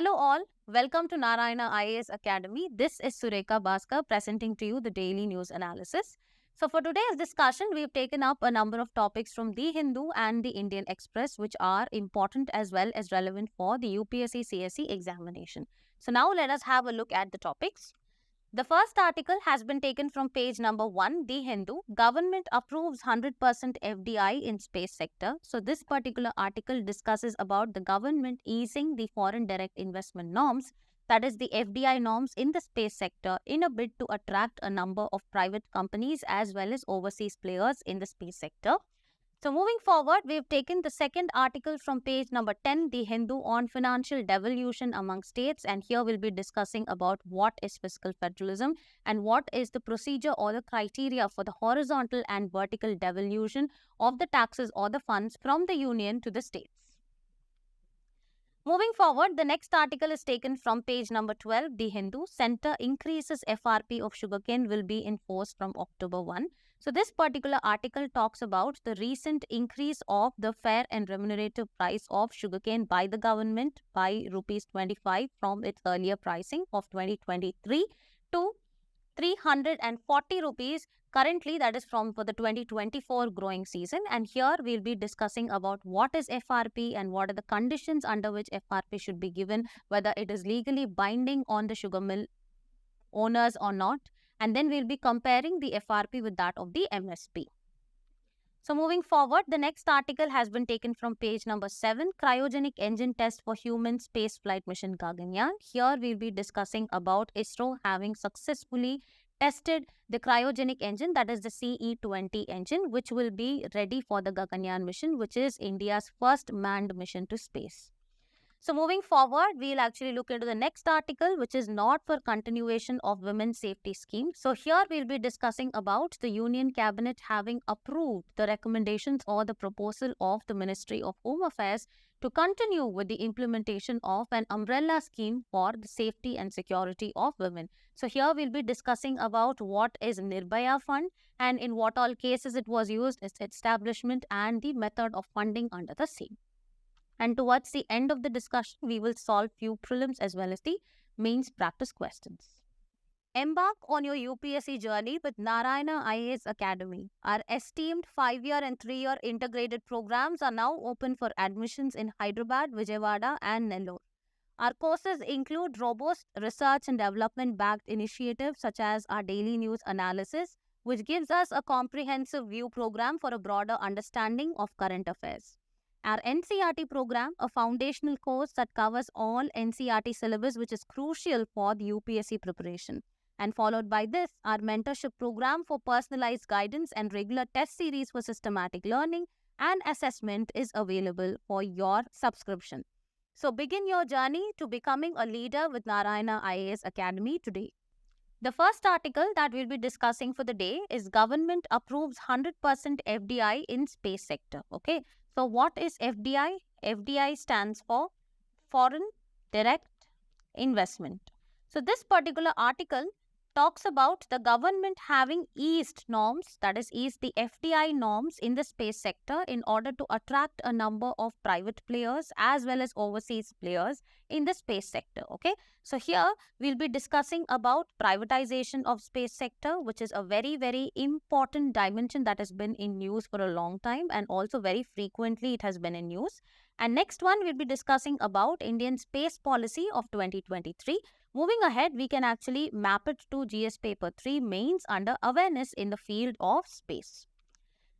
Hello all, welcome to Narayana IAS Academy. This is Sureka Bhaskar presenting to you the daily news analysis. So for today's discussion, we've taken up a number of topics from The Hindu and the Indian Express which are important as well as relevant for the UPSC CSE examination. So now let us have a look at the topics. The first article has been taken from page number 1, The Hindu. Government approves 100% FDI in space sector. So this particular article discusses about the government easing the foreign direct investment norms, that is the FDI norms in the space sector, in a bid to attract a number of private companies as well as overseas players in the space sector. So moving forward, we've taken the second article from page number 10, The Hindu, on financial devolution among states, and here we'll be discussing about what is fiscal federalism and what is the procedure or the criteria for the horizontal and vertical devolution of the taxes or the funds from the union to the states. Moving forward, the next article is taken from page number 12, The Hindu. Centre increases FRP of sugarcane will be enforced from October 1. So this particular article talks about the recent increase of the fair and remunerative price of sugarcane by the government by rupees 25 from its earlier pricing of 2023 to 340 rupees currently, that is for the 2024 growing season. And here we'll be discussing about what is FRP and what are the conditions under which FRP should be given, whether it is legally binding on the sugar mill owners or not. And then we'll be comparing the FRP with that of the MSP. So moving forward, the next article has been taken from page number 7, Cryogenic engine test for human space flight mission Gagan Yaan. Here we'll be discussing about ISRO having successfully tested the cryogenic engine, that is the CE-20 engine, which will be ready for the Gagan Yaan mission, which is India's first manned mission to space. So moving forward, we'll actually look into the next article, which is not for continuation of women's safety scheme. So here we'll be discussing about the Union Cabinet having approved the recommendations or the proposal of the Ministry of Home Affairs to continue with the implementation of an umbrella scheme for the safety and security of women. So here we'll be discussing about what is Nirbhaya Fund and in what all cases it was used, its establishment and the method of funding under the same. And towards the end of the discussion, we will solve few prelims as well as the mains practice questions. Embark on your UPSC journey with Narayana IAS Academy. Our esteemed 5-year and 3-year integrated programs are now open for admissions in Hyderabad, Vijayawada and Nellore. Our courses include robust research and development backed initiatives such as our daily news analysis, which gives us a comprehensive view program for a broader understanding of current affairs. Our NCERT program, a foundational course that covers all NCERT syllabus, which is crucial for the UPSC preparation. And followed by this, our mentorship program for personalized guidance and regular test series for systematic learning and assessment is available for your subscription. So begin your journey to becoming a leader with Narayana IAS Academy today. The first article that we'll be discussing for the day is Government approves 100% FDI in space sector. Okay. So what is FDI? FDI stands for Foreign Direct Investment. So this particular article talks about the government having eased norms, that is eased the FDI norms in the space sector in order to attract a number of private players as well as overseas players in the space sector. Okay, so here we'll be discussing about privatization of space sector, which is a very, very important dimension that has been in news for a long time and also very frequently it has been in news. And next one we'll be discussing about Indian space policy of 2023. Moving ahead, we can actually map it to GS paper 3 mains under awareness in the field of space.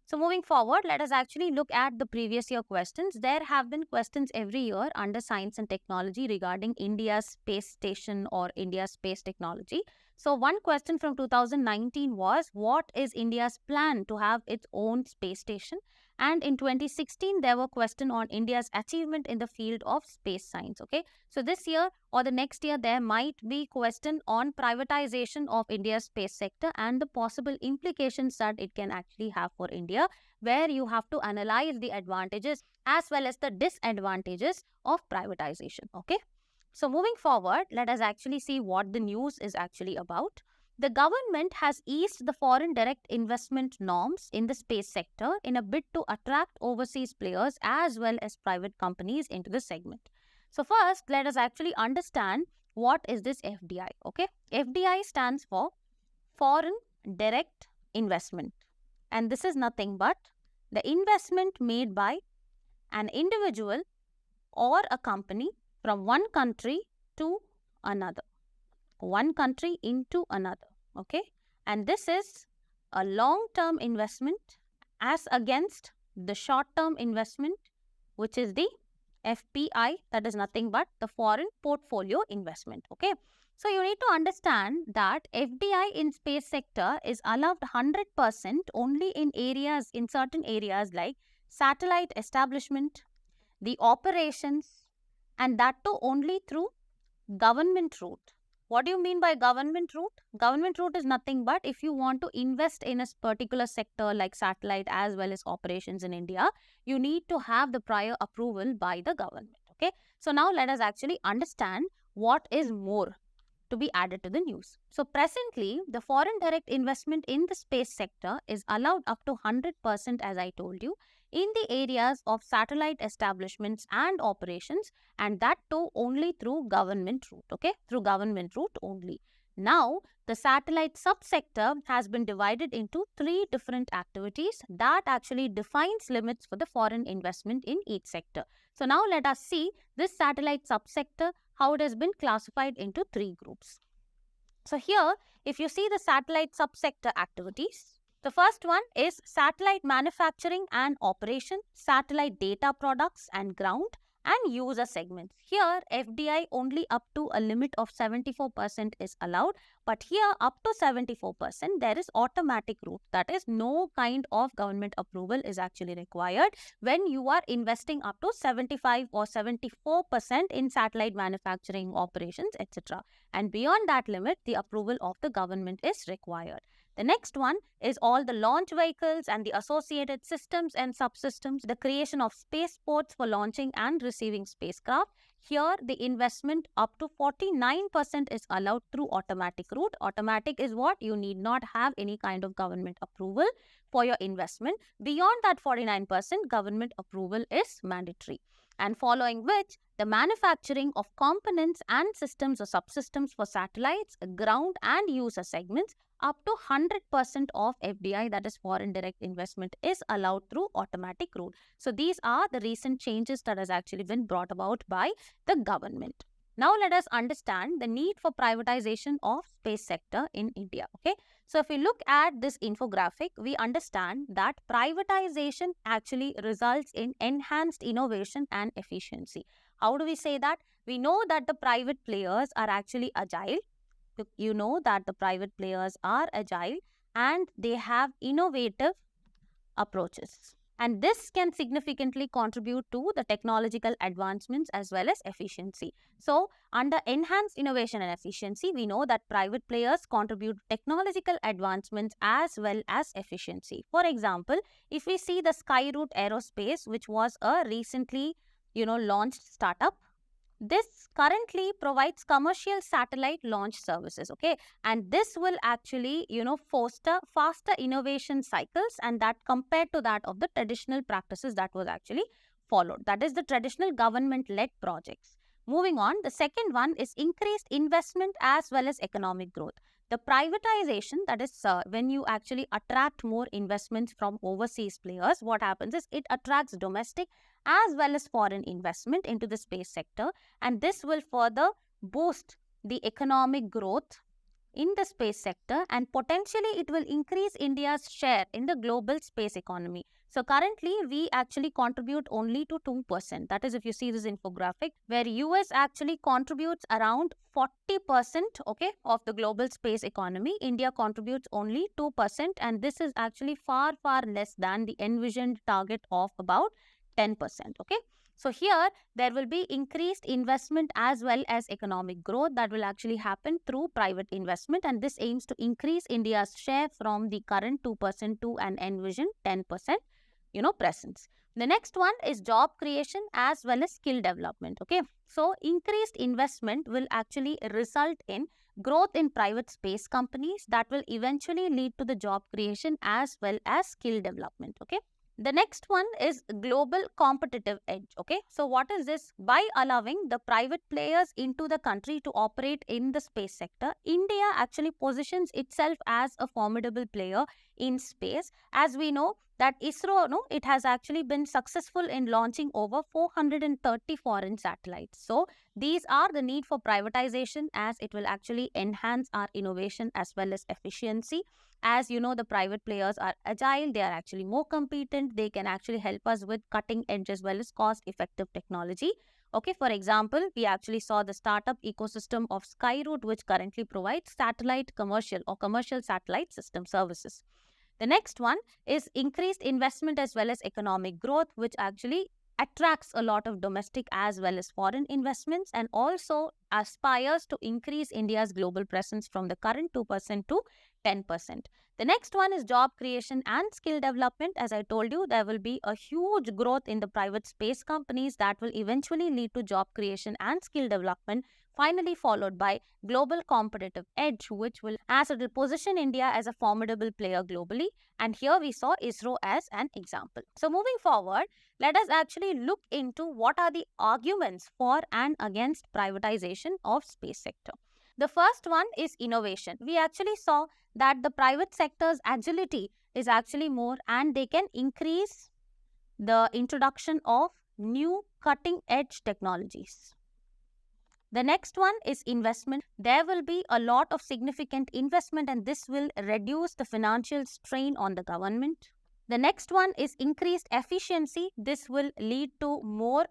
So moving forward, let us actually look at the previous year questions. There have been questions every year under science and technology regarding India's space station or India's space technology. So one question from 2019 was, what is India's plan to have its own space station? And in 2016, there were questions on India's achievement in the field of space science. Okay, so this year or the next year, there might be question on privatization of India's space sector and the possible implications that it can actually have for India, where you have to analyze the advantages as well as the disadvantages of privatization. Okay, so moving forward, let us actually see what the news is actually about. The government has eased the foreign direct investment norms in the space sector in a bid to attract overseas players as well as private companies into the segment. So first, let us actually understand what is this FDI, okay? FDI stands for Foreign Direct Investment. And this is nothing but the investment made by an individual or a company from one country to another. One country into another, okay? And this is a long-term investment as against the short-term investment, which is the FPI, that is nothing but the foreign portfolio investment, okay? So you need to understand that FDI in space sector is allowed 100% only in certain areas like satellite establishment, the operations, and that too only through government route. What do you mean by government route? Government route is nothing but if you want to invest in a particular sector like satellite as well as operations in India, you need to have the prior approval by the government. Okay. So now let us actually understand what is more to be added to the news. So presently, the foreign direct investment in the space sector is allowed up to 100%, as I told you, in the areas of satellite establishments and operations, and that too only through government route, okay? Through government route only. Now, the satellite subsector has been divided into 3 different activities that actually defines limits for the foreign investment in each sector. So now let us see this satellite subsector, how it has been classified into 3 groups. So here, if you see the satellite subsector activities, the first one is satellite manufacturing and operation, satellite data products and ground, and user segments. Here, FDI only up to a limit of 74% is allowed, but here up to 74% there is automatic route. That is, no kind of government approval is actually required when you are investing up to 75 or 74% in satellite manufacturing operations, etc. And beyond that limit, the approval of the government is required. The next one is all the launch vehicles and the associated systems and subsystems, the creation of spaceports for launching and receiving spacecraft. Here, the investment up to 49% is allowed through automatic route. Automatic is what? You need not have any kind of government approval for your investment. Beyond that 49%, government approval is mandatory. And following which, the manufacturing of components and systems or subsystems for satellites, ground and user segments, up to 100% of FDI, that is foreign direct investment, is allowed through automatic route. So these are the recent changes that has actually been brought about by the government. Now let us understand the need for privatization of space sector in India. Okay. So if we look at this infographic, we understand that privatization actually results in enhanced innovation and efficiency. How do we say that? We know that the private players are actually agile. You know that the private players are agile and they have innovative approaches. And this can significantly contribute to the technological advancements as well as efficiency. So, under enhanced innovation and efficiency, we know that private players contribute technological advancements as well as efficiency. For example, if we see the Skyroot Aerospace, which was a recently, launched startup, this currently provides commercial satellite launch services, okay? And this will actually, foster faster innovation cycles, and that compared to that of the traditional practices that was actually followed. That is the traditional government-led projects. Moving on, the second one is increased investment as well as economic growth. The privatization, that is when you actually attract more investments from overseas players, what happens is it attracts domestic as well as foreign investment into the space sector, and this will further boost the economic growth in the space sector, and potentially it will increase India's share in the global space economy. So currently we actually contribute only to 2%. That is, if you see this infographic, where US actually contributes around 40%, okay, of the global space economy. India contributes only 2%, and this is actually far less than the envisioned target of about 10%, okay. So here there will be increased investment as well as economic growth that will actually happen through private investment, and this aims to increase India's share from the current 2% to an envisioned 10%, presence. The next one is job creation as well as skill development, okay. So increased investment will actually result in growth in private space companies that will eventually lead to the job creation as well as skill development, okay. The next one is global competitive edge. Okay, so what is this? By allowing the private players into the country to operate in the space sector, India actually positions itself as a formidable player in space. As we know that ISRO, no, it has actually been successful in launching over 430 foreign satellites. So these are the need for privatization, as it will actually enhance our innovation as well as efficiency. As you know, the private players are agile, they are actually more competent, they can actually help us with cutting edge as well as cost effective technology. Okay, for example, we actually saw the startup ecosystem of Skyroot, which currently provides satellite commercial satellite system services. The next one is increased investment as well as economic growth, which actually attracts a lot of domestic as well as foreign investments, and also aspires to increase India's global presence from the current 2% to 10%. The next one is job creation and skill development. As I told you, there will be a huge growth in the private space companies that will eventually lead to job creation and skill development, finally followed by global competitive edge, which will, as it will position India as a formidable player globally. And here we saw ISRO as an example. So moving forward, let us actually look into what are the arguments for and against privatization of space sector. The first one is innovation. We actually saw that the private sector's agility is actually more, and they can increase the introduction of new cutting edge technologies. The next one is investment. There will be a lot of significant investment, and this will reduce the financial strain on the government. The next one is increased efficiency. This will lead to more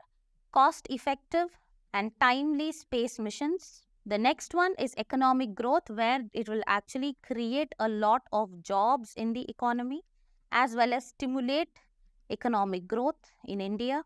cost effective and timely space missions. The next one is economic growth, where it will actually create a lot of jobs in the economy as well as stimulate economic growth in India.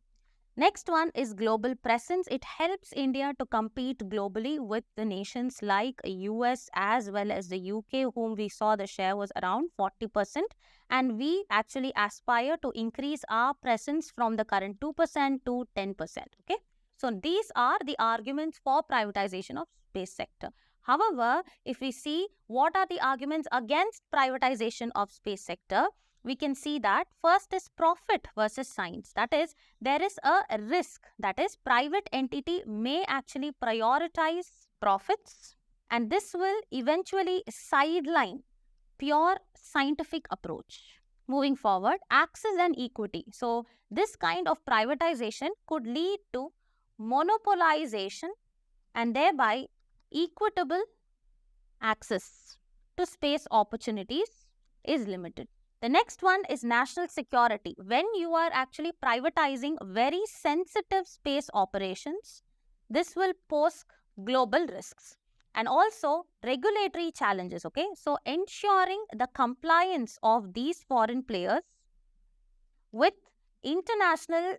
Next one is global presence. It helps India to compete globally with the nations like US as well as the UK, whom we saw the share was around 40%. And we actually aspire to increase our presence from the current 2% to 10%. Okay. So these are the arguments for privatization of space sector. However, if we see what are the arguments against privatization of space sector, we can see that first is profit versus science. That is, there is a risk, that is, private entity may actually prioritize profits, and this will eventually sideline pure scientific approach. Moving forward, access and equity. So this kind of privatization could lead to monopolization and thereby equitable access to space opportunities is limited. The next one is national security. When you are actually privatizing very sensitive space operations, this will pose global risks and also regulatory challenges. Okay, so ensuring the compliance of these foreign players with international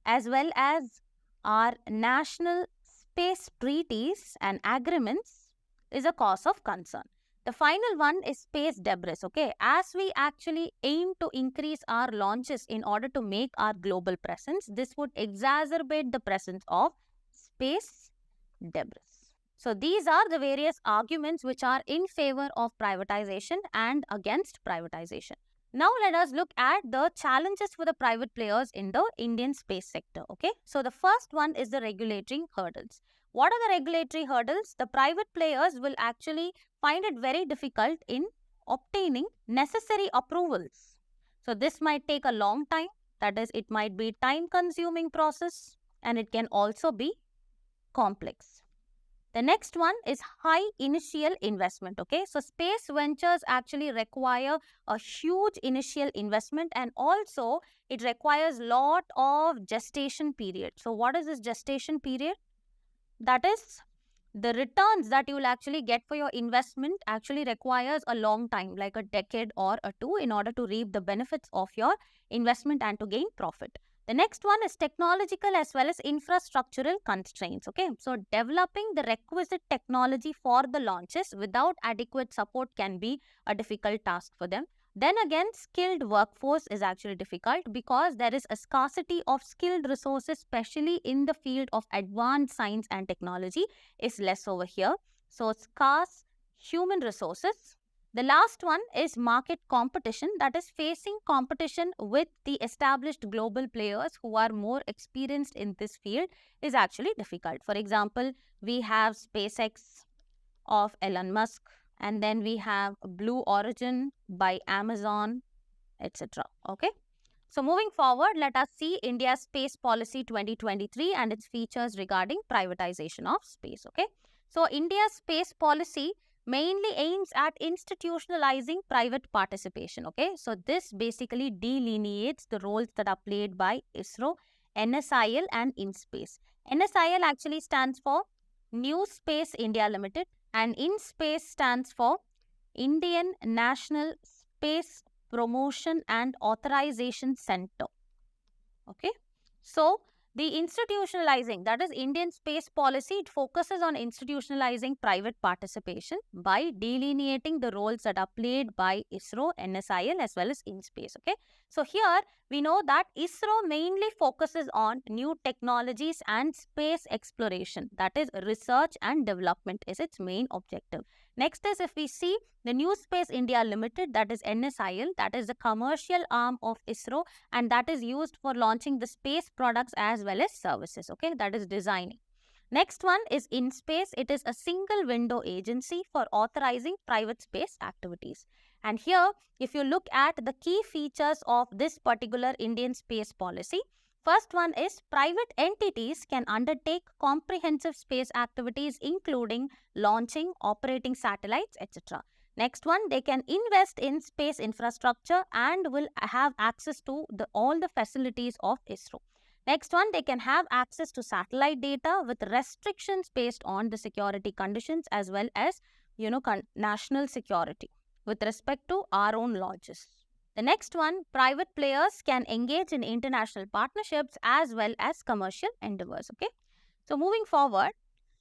as well as our national space treaties and agreements is a cause of concern. The final one is space debris. Okay, as we actually aim to increase our launches in order to make our global presence, this would exacerbate the presence of space debris. So these are the various arguments which are in favor of privatization and against privatization. Now let us look at the challenges for the private players in the Indian space sector. Okay, so the first one is the regulatory hurdles. What are the regulatory hurdles? The private players will actually find it very difficult in obtaining necessary approvals. So this might take a long time. That is, it might be time-consuming process, and it can also be complex. The next one is high initial investment. Okay, so space ventures actually require a huge initial investment, and also it requires lot of gestation period. So what is this gestation period? That is, the returns that you will actually get for your investment actually requires a long time, like a decade or a two, in order to reap the benefits of your investment and to gain profit. The next one is technological as well as infrastructural constraints. Okay, so developing the requisite technology for the launches without adequate support can be a difficult task for them. Then again, skilled workforce is actually difficult because there is a scarcity of skilled resources, especially in the field of advanced science and technology is less over here. So scarce human resources The last one is market competition, that is facing competition with the established global players who are more experienced in this field is actually difficult. For example, we have SpaceX of Elon Musk, and then we have Blue Origin by Amazon, etc. Okay. So moving forward, let us see India's Space Policy 2023 and its features regarding privatization of space. Okay. So India's space policy mainly aims at institutionalizing private participation. Okay. So this basically delineates the roles that are played by ISRO, NSIL and InSpace. NSIL actually stands for New Space India Limited and InSpace stands for Indian National Space Promotion and Authorization Center. Okay. So, the institutionalizing, that is Indian space policy, it focuses on institutionalizing private participation by delineating the roles that are played by ISRO, NSIL as well as InSpace. Okay. So, here we know that ISRO mainly focuses on new technologies and space exploration, that is research and development is its main objective. Next is if we see the New Space India Limited, that is NSIL, that is the commercial arm of ISRO and that is used for launching the space products as well as services. Okay, that is designing. Next one is InSpace. It is a single window agency for authorizing private space activities. And here, if you look at the key features of this particular Indian space policy, first one is private entities can undertake comprehensive space activities including launching, operating satellites, etc. Next one, they can invest in space infrastructure and will have access to all the facilities of ISRO. Next one, they can have access to satellite data with restrictions based on the security conditions as well as, national security with respect to our own launches. The next one, private players can engage in international partnerships as well as commercial endeavors. Okay. So moving forward,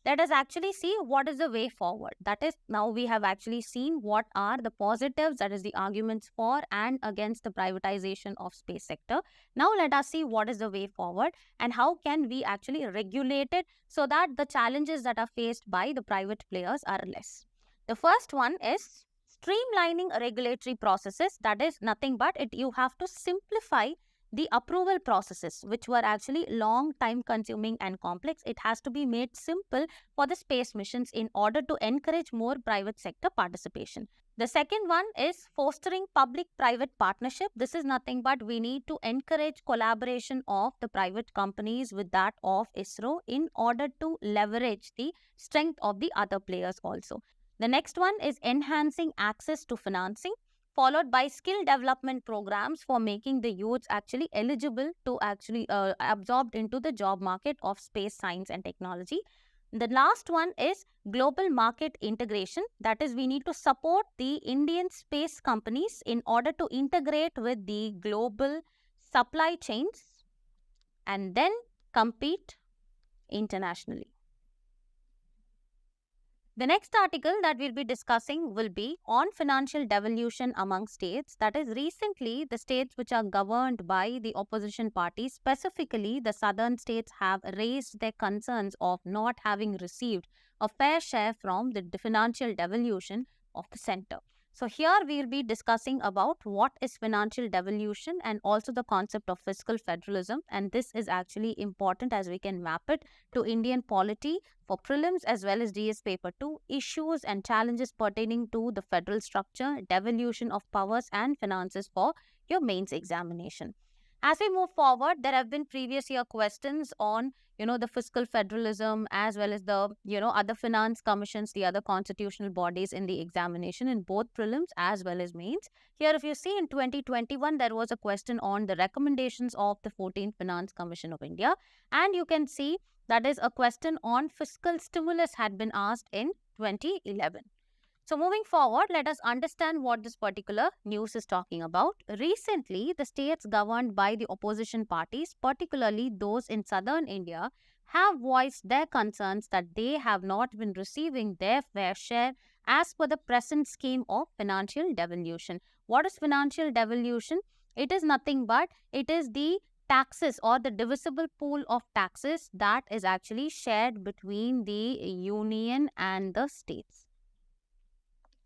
let us actually see what is the way forward. That is, now we have actually seen what are the positives, that is the arguments for and against the privatization of space sector. Now let us see what is the way forward and how can we actually regulate it so that the challenges that are faced by the private players are less. The first one is streamlining regulatory processes. That is nothing but you have to simplify the approval processes, which were actually long, time consuming and complex. It has to be made simple for the space missions in order to encourage more private sector participation. The second one is fostering public-private partnership. This is nothing but we need to encourage collaboration of the private companies with that of ISRO in order to leverage the strength of the other players also. The next one is enhancing access to financing, followed by skill development programs for making the youths actually eligible to actually absorbed into the job market of space science and technology. The last one is global market integration. That is, we need to support the Indian space companies in order to integrate with the global supply chains and then compete internationally. The next article that we'll be discussing will be on financial devolution among states. That is, recently the states which are governed by the opposition parties, specifically the southern states, have raised their concerns of not having received a fair share from the financial devolution of the center. So here we will be discussing about what is financial devolution and also the concept of fiscal federalism, and this is actually important as we can map it to Indian polity for prelims as well as DS paper 2, issues and challenges pertaining to the federal structure, devolution of powers and finances for your mains examination. As we move forward, there have been previous year questions on, the fiscal federalism as well as the, other finance commissions, the other constitutional bodies in the examination in both prelims as well as mains. Here, if you see in 2021, there was a question on the recommendations of the 14th Finance Commission of India. And you can see that is a question on fiscal stimulus had been asked in 2011. So moving forward, let us understand what this particular news is talking about. Recently, the states governed by the opposition parties, particularly those in southern India, have voiced their concerns that they have not been receiving their fair share as per the present scheme of financial devolution. What is financial devolution? It is nothing but it is the taxes or the divisible pool of taxes that is actually shared between the union and the states.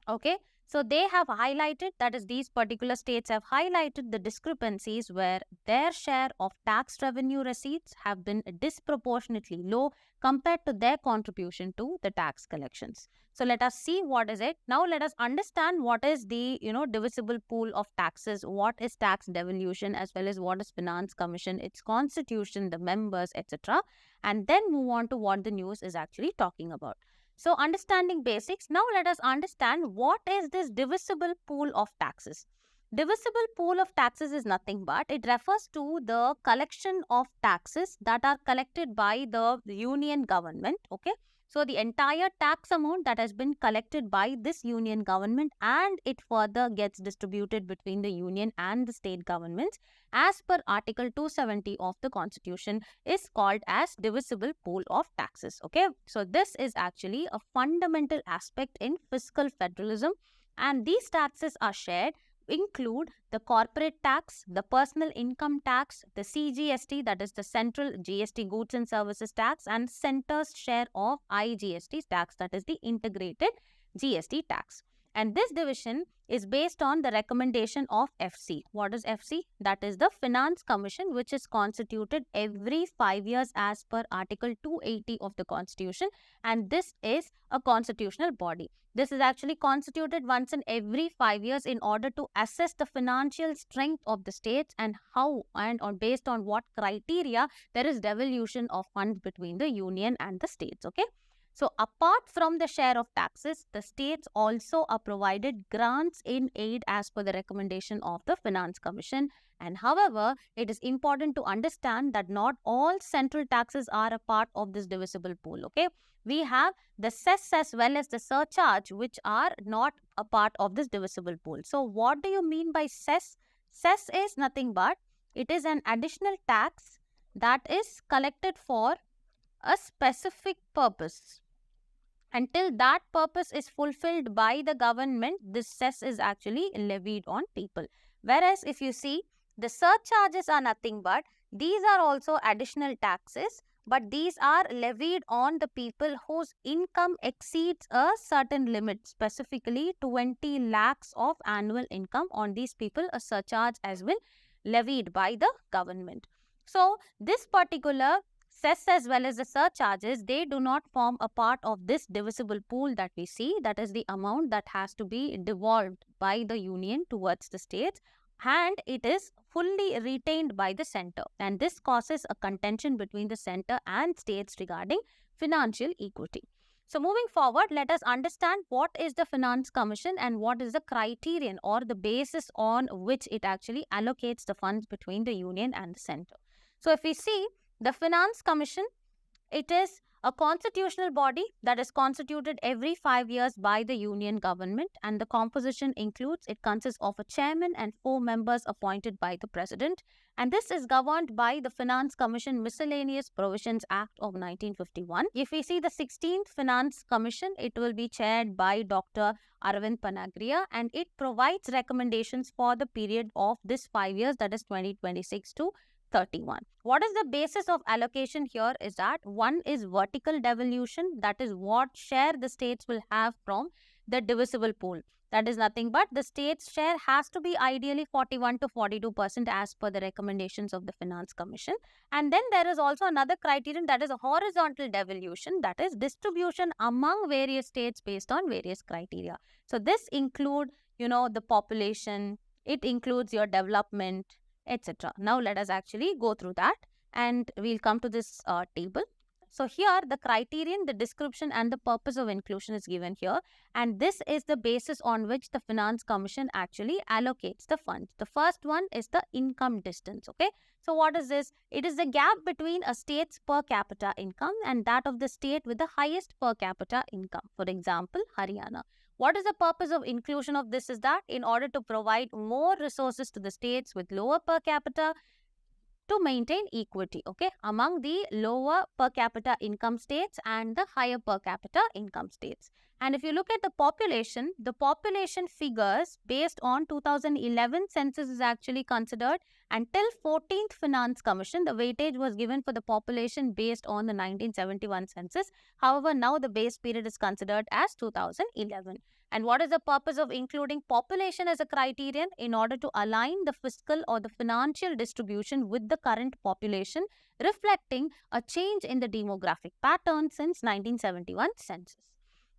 Okay, So they have highlighted, that is these particular states have highlighted the discrepancies where their share of tax revenue receipts have been disproportionately low compared to their contribution to the tax collections. So let us see what is it. Now let us understand what is the divisible pool of taxes, what is tax devolution, as well as what is finance commission, its constitution, the members, etc. And then move on to what the news is actually talking about. So understanding basics, now let us understand what is this divisible pool of taxes. Divisible pool of taxes is nothing but it refers to the collection of taxes that are collected by the union government. Okay. So the entire tax amount that has been collected by this union government, and it further gets distributed between the union and the state governments as per Article 270 of the Constitution, is called as divisible pool of taxes. Okay. So this is actually a fundamental aspect in fiscal federalism, and these taxes are shared include the corporate tax, the personal income tax, the CGST, that is the Central GST Goods and Services tax, and Center's share of IGST tax, that is the integrated GST tax. And this division is based on the recommendation of FC. What is FC? That is the Finance Commission, which is constituted every 5 years as per Article 280 of the Constitution, and this is a constitutional body. This is actually constituted once in every 5 years in order to assess the financial strength of the states and how and based on what criteria there is devolution of funds between the union and the states. Okay. So apart from the share of taxes, the states also are provided grants in aid as per the recommendation of the Finance Commission. And however, it is important to understand that not all central taxes are a part of this divisible pool. Okay. We have the cess as well as the surcharge, which are not a part of this divisible pool. So what do you mean by cess? Cess is nothing but it is an additional tax that is collected for a specific purpose. Until that purpose is fulfilled by the government, this cess is actually levied on people. Whereas if you see, the surcharges are nothing but these are also additional taxes, but these are levied on the people whose income exceeds a certain limit, specifically 20 lakhs of annual income. On these people, a surcharge has been levied by the government. So this particular cess as well as the surcharges, they do not form a part of this divisible pool that we see. That is the amount that has to be devolved by the union towards the states, and it is fully retained by the center. And this causes a contention between the center and states regarding financial equity. So moving forward, let us understand what is the Finance Commission and what is the criterion or the basis on which it actually allocates the funds between the union and the center. So if we see, the Finance Commission, it is a constitutional body that is constituted every 5 years by the union government, and the composition includes, it consists of a chairman and 4 members appointed by the president, and this is governed by the Finance Commission Miscellaneous Provisions Act of 1951. If we see the 16th Finance Commission, it will be chaired by Dr. Arvind Panagria, and it provides recommendations for the period of this 5 years, that is 2026 to 31. What is the basis of allocation here is that one is vertical devolution, that is what share the states will have from the divisible pool. That is nothing but the state's share has to be ideally 41 to 42% as per the recommendations of the Finance Commission. And then there is also another criterion, that is a horizontal devolution, that is distribution among various states based on various criteria. So this include, the population, it includes your development, etc. Now let us actually go through that, and we'll come to this table. So here the criterion, the description and the purpose of inclusion is given here, and this is the basis on which the Finance Commission actually allocates the funds. The first one is the income distance. Okay, so what is this? It is the gap between a state's per capita income and that of the state with the highest per capita income. For example, Haryana. What is the purpose of inclusion of this is that in order to provide more resources to the states with lower per capita to maintain equity, okay, among the lower per capita income states and the higher per capita income states. And if you look at the population figures based on 2011 census is actually considered, until 14th Finance Commission, the weightage was given for the population based on the 1971 census. However, now the base period is considered as 2011. And what is the purpose of including population as a criterion? In order to align the fiscal or the financial distribution with the current population, reflecting a change in the demographic pattern since 1971 census.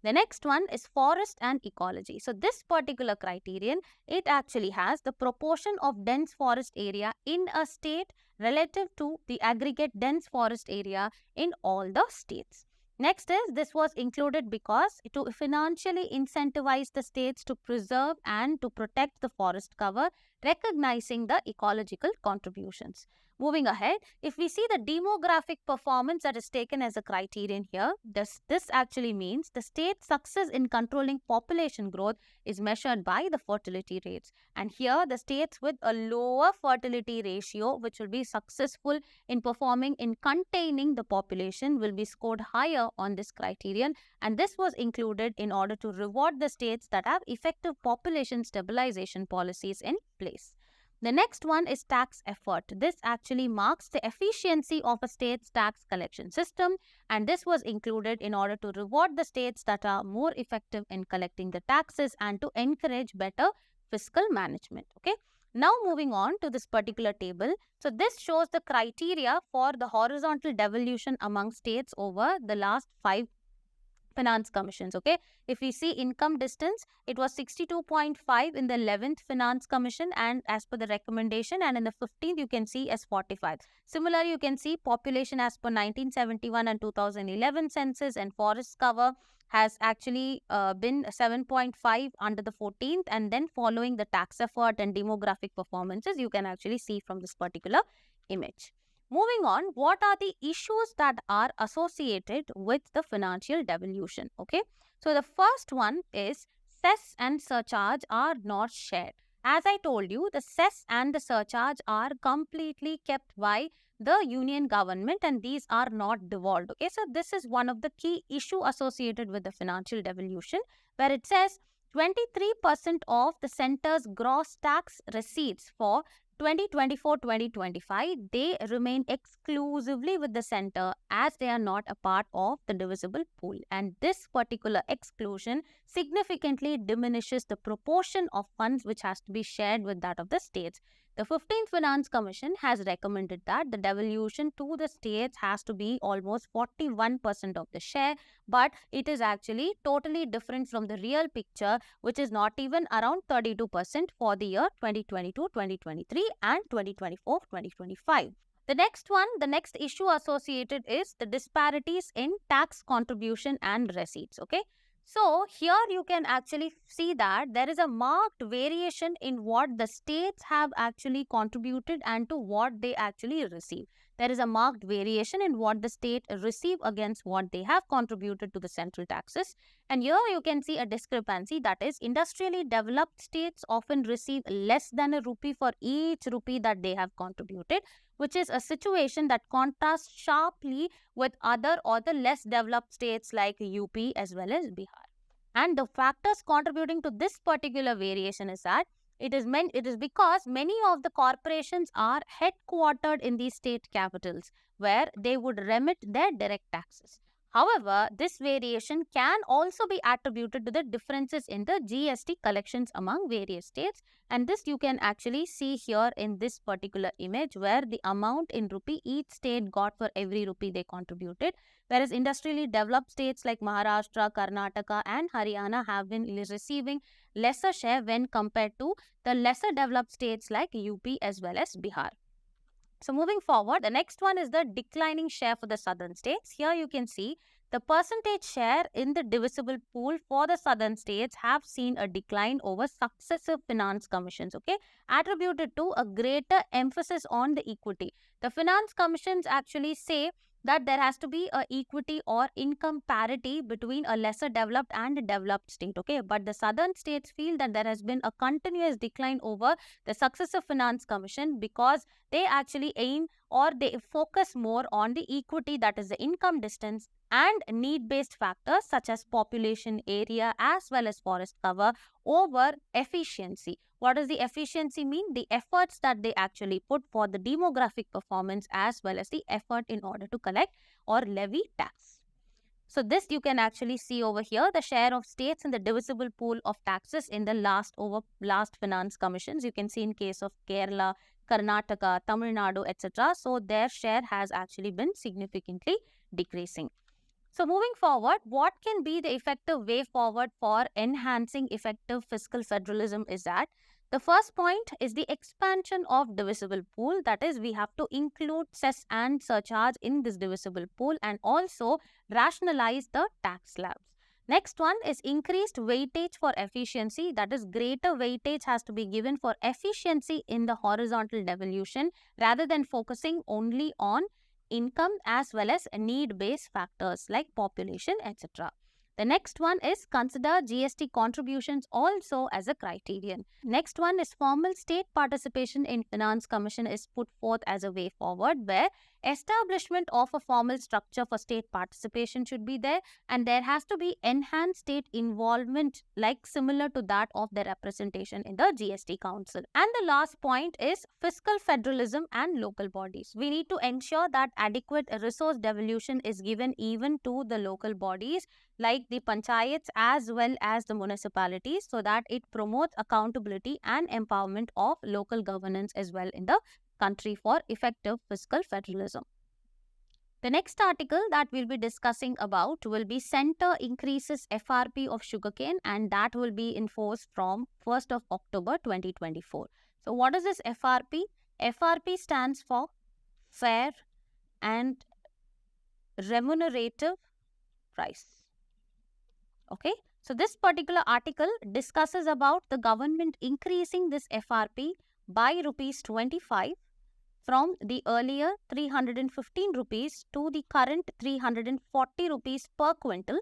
The next one is forest and ecology. So this particular criterion, it actually has the proportion of dense forest area in a state relative to the aggregate dense forest area in all the states. Next is, this was included because to financially incentivize the states to preserve and to protect the forest cover, recognizing the ecological contributions. Moving ahead, if we see the demographic performance that is taken as a criterion here, this actually means the state's success in controlling population growth is measured by the fertility rates. And here, the states with a lower fertility ratio, which will be successful in performing in containing the population, will be scored higher on this criterion. And this was included in order to reward the states that have effective population stabilization policies in place. The next one is tax effort. This actually marks the efficiency of a state's tax collection system, and this was included in order to reward the states that are more effective in collecting the taxes and to encourage better fiscal management. Okay. Now moving on to this particular table. So this shows the criteria for the horizontal devolution among states over the last 5 finance commissions. Okay, if we see income distance, it was 62.5 in the 11th finance commission and as per the recommendation, and in the 15th you can see as 45. Similarly, you can see population as per 1971 and 2011 census, and forest cover has actually been 7.5 under the 14th, and then following the tax effort and demographic performances, you can actually see from this particular image. Moving on, what are the issues that are associated with the financial devolution? Okay, so the first one is cess and surcharge are not shared. As I told you, the cess and the surcharge are completely kept by the union government and these are not devolved. Okay, so this is one of the key issue associated with the financial devolution, where it says 23% of the center's gross tax receipts for 2024-2025, they remain exclusively with the center as they are not a part of the divisible pool. And this particular exclusion significantly diminishes the proportion of funds which has to be shared with that of the states. The 15th Finance Commission has recommended that the devolution to the states has to be almost 41% of the share, but it is actually totally different from the real picture, which is not even around 32% for the year 2022-2023 and 2024-2025. The next issue associated is the disparities in tax contribution and receipts. Okay. So here you can actually see that there is a marked variation in what the states have actually contributed and to what they actually receive. There is a marked variation in what the state receive against what they have contributed to the central taxes. And here you can see a discrepancy, that is, industrially developed states often receive less than a rupee for each rupee that they have contributed, which is a situation that contrasts sharply with other or the less developed states like UP as well as Bihar. And the factors contributing to this particular variation is that it is because many of the corporations are headquartered in the state capitals where they would remit their direct taxes. However, this variation can also be attributed to the differences in the GST collections among various states, and this you can actually see here in this particular image where the amount in rupee each state got for every rupee they contributed, whereas industrially developed states like Maharashtra, Karnataka and Haryana have been receiving lesser share when compared to the lesser developed states like UP as well as Bihar. So moving forward, the next one is the declining share for the southern states. Here you can see the percentage share in the divisible pool for the southern states have seen a decline over successive finance commissions, okay, attributed to a greater emphasis on the equity. The finance commissions actually say that there has to be a equity or income parity between a lesser developed and a developed state, okay, but the southern states feel that there has been a continuous decline over the successive finance commission because they actually aim or they focus more on the equity, that is the income distance, and need-based factors such as population, area as well as forest cover over efficiency. What does the efficiency mean? The efforts that they actually put for the demographic performance as well as the effort in order to collect or levy tax. So this you can actually see over here, the share of states in the divisible pool of taxes in the last finance commissions. You can see in case of Kerala, Karnataka, Tamil Nadu, etc. So their share has actually been significantly decreasing. So moving forward, what can be the effective way forward for enhancing effective fiscal federalism is that the first point is the expansion of divisible pool. That is, we have to include cess and surcharge in this divisible pool and also rationalize the tax slabs. Next one is increased weightage for efficiency. That is, greater weightage has to be given for efficiency in the horizontal devolution rather than focusing only on income as well as need-based factors like population, etc. The next one is consider GST contributions also as a criterion. Next one is formal state participation in finance commission is put forth as a way forward, where establishment of a formal structure for state participation should be there, and there has to be enhanced state involvement like similar to that of the representation in the GST council. And the last point is fiscal federalism and local bodies. We need to ensure that adequate resource devolution is given even to the local bodies like the panchayats as well as the municipalities, so that it promotes accountability and empowerment of local governance as well in the country for effective fiscal federalism. The next article that we'll be discussing about will be Center increases FRP of sugarcane, and that will be enforced from 1st of October 2024. So what is this FRP? FRP stands for Fair and Remunerative Price. Okay, so this particular article discusses about the government increasing this FRP by rupees 25 from the earlier 315 rupees to the current 340 rupees per quintal,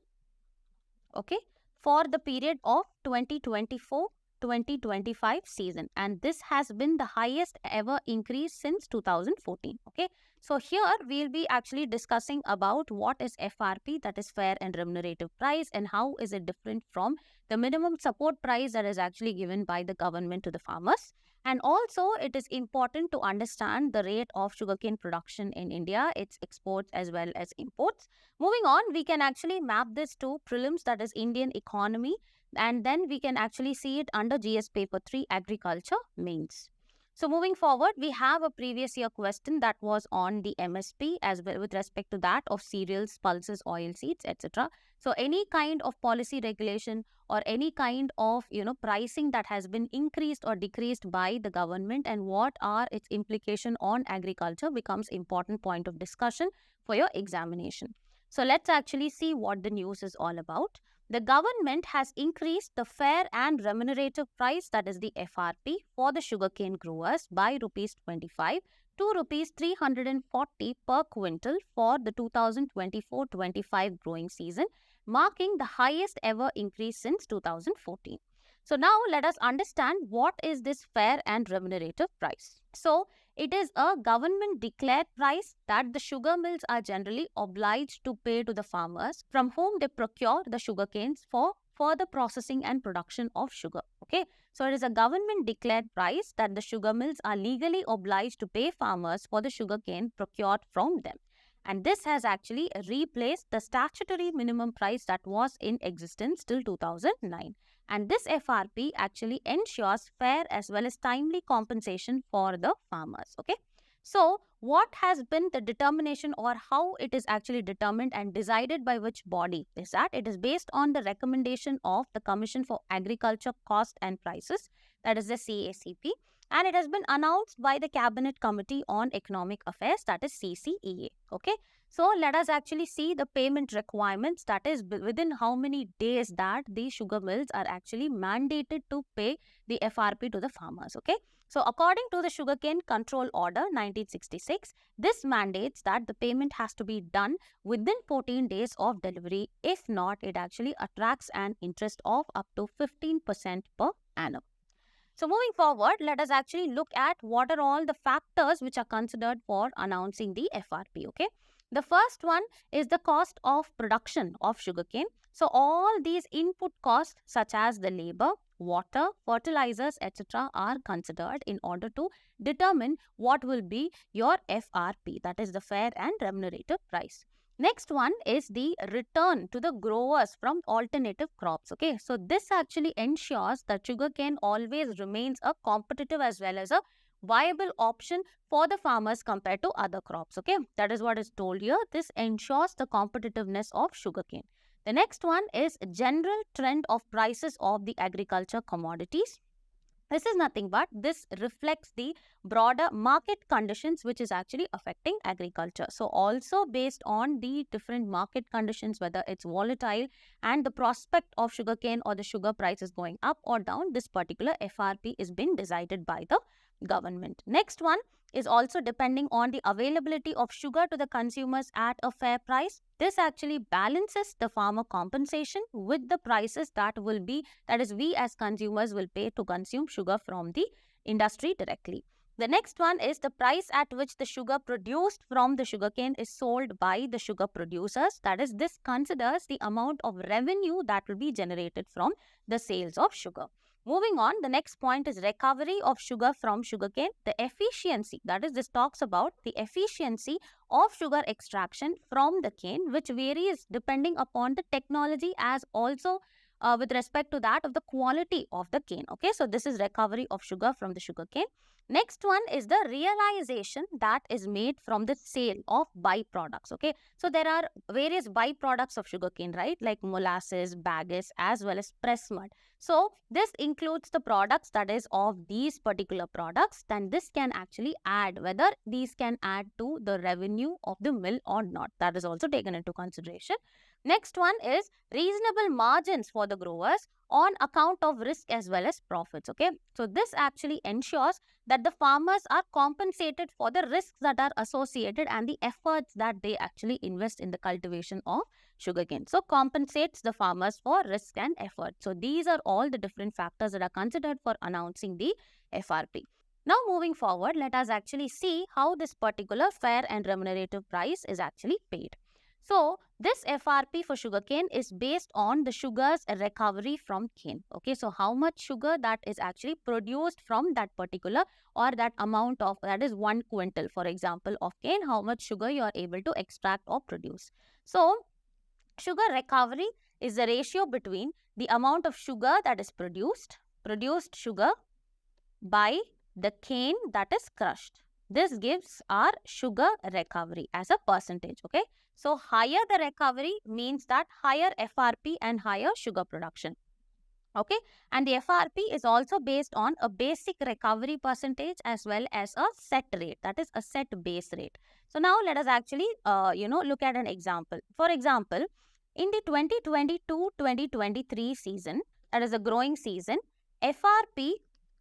okay, for the period of 2024-2025 season, and this has been the highest ever increase since 2014. Okay, so here we'll be actually discussing about what is FRP, that is fair and remunerative price, and how is it different from the minimum support price that is actually given by the government to the farmers. And also it is important to understand the rate of sugarcane production in India, its exports as well as imports. Moving on, we can actually map this to prelims, that is Indian economy, and then we can actually see it under GS paper 3 agriculture mains. So moving forward, we have a previous year question that was on the MSP as well with respect to that of cereals, pulses, oil seeds, etc. So any kind of policy regulation or any kind of pricing that has been increased or decreased by the government and what are its implication on agriculture becomes important point of discussion for your examination. So let's actually see what the news is all about. The government has increased the fair and remunerative price, that is the FRP, for the sugarcane growers by rupees 25 to rupees 340 per quintal for the 2024-25 growing season, marking the highest ever increase since 2014. So now let us understand what is this fair and remunerative price. So it is a government declared price that the sugar mills are generally obliged to pay to the farmers from whom they procure the sugar canes for further processing and production of sugar. Okay, so it is a government declared price that the sugar mills are legally obliged to pay farmers for the sugar cane procured from them. And this has actually replaced the statutory minimum price that was in existence till 2009. And this FRP actually ensures fair as well as timely compensation for the farmers. Okay. So what has been the determination or how it is actually determined and decided by which body is that? It is based on the recommendation of the Commission for Agriculture Cost and Prices, that is the CACP, and it has been announced by the Cabinet Committee on Economic Affairs, that is CCEA. Okay. So let us actually see the payment requirements, that is within how many days that the sugar mills are actually mandated to pay the FRP to the farmers. Okay. So according to the Sugarcane Control Order 1966, this mandates that the payment has to be done within 14 days of delivery. If not, it actually attracts an interest of up to 15% per annum. So moving forward, let us actually look at what are all the factors which are considered for announcing the FRP. Okay. The first one is the cost of production of sugarcane. So all these input costs such as the labor, water, fertilizers, etc. are considered in order to determine what will be your FRP, that is the fair and remunerative price. Next one is the return to the growers from alternative crops. Okay, so this actually ensures that sugarcane always remains a competitive as well as a viable option for the farmers compared to other crops. Okay, that is what is told here. This ensures the competitiveness of sugarcane. The next one is general trend of prices of the agriculture commodities. This is nothing but this reflects the broader market conditions which is actually affecting agriculture. So also based on the different market conditions, whether it's volatile and the prospect of sugarcane or the sugar price is going up or down, this particular FRP is being decided by the government. Next one is also depending on the availability of sugar to the consumers at a fair price. This actually balances the farmer compensation with the prices that is we as consumers will pay to consume sugar from the industry directly. The next one is the price at which the sugar produced from the sugarcane is sold by the sugar producers. That is, this considers the amount of revenue that will be generated from the sales of sugar. Moving on, the next point is recovery of sugar from sugarcane. The efficiency, that is, this talks about the efficiency of sugar extraction from the cane, which varies depending upon the technology as also with respect to that of the quality of the cane. Okay, so this is recovery of sugar from the sugarcane. Next one is the realization that is made from the sale of byproducts. Okay, so there are various byproducts of sugarcane, right, like molasses, bagasse, as well as press mud. So this includes the products that is of these particular products. Then this can actually add, whether these can add to the revenue of the mill or not. That is also taken into consideration. Next one is reasonable margins for the growers on account of risk as well as profits. Okay, so this actually ensures that the farmers are compensated for the risks that are associated and the efforts that they actually invest in the cultivation of sugarcane. So compensates the farmers for risk and effort. So these are all the different factors that are considered for announcing the FRP. Now moving forward, let us actually see how this particular fair and remunerative price is actually paid. So this FRP for sugarcane is based on the sugar's recovery from cane. Okay, so how much sugar that is actually produced from that particular or that amount of, that is 1 quintal, for example, of cane, how much sugar you are able to extract or produce. So sugar recovery is the ratio between the amount of sugar that is produced sugar by the cane that is crushed. This gives our sugar recovery as a percentage. Okay, so higher the recovery means that higher FRP and higher sugar production. Okay, and the FRP is also based on a basic recovery percentage as well as a set rate, that is a set base rate. So now let us actually look at an example. For example, in the 2022-2023 season, that is a growing season, FRP